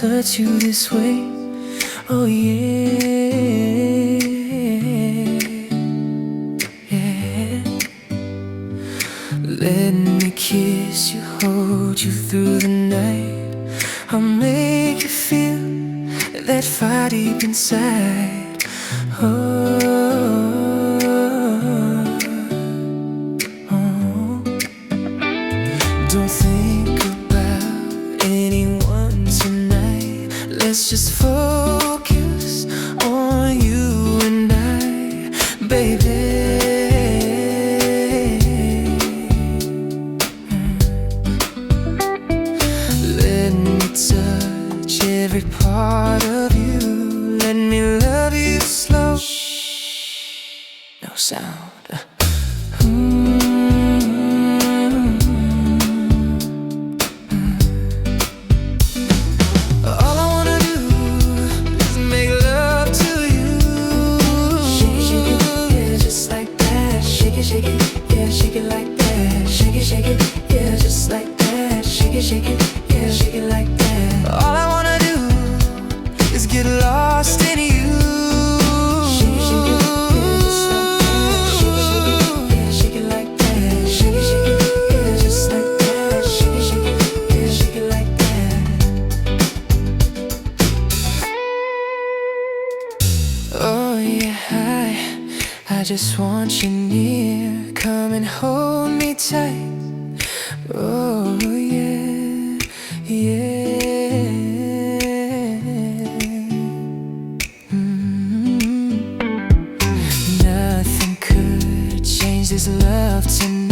touch you this way. Oh yeah, yeah. Let me kiss you, hold you through the night. I'll make you feel that fire deep inside. Oh, don't think about anyone tonight. Let's just focus on you and I, baby. Let me touch every part of you. Let me love you slow. No sound. Shake it, yeah, shake it like that. Shake it, yeah, just like that. Shake it, yeah, shake it like that. All I wanna do is get lost in you. Shake it, yeah, just like that. Shake it, yeah, shake it like that. Shake it, yeah, just like that. Shake it, yeah, shake it like that. Oh yeah, I just want you near, come and hold me tight. Oh yeah, yeah. Nothing could change this love tonight.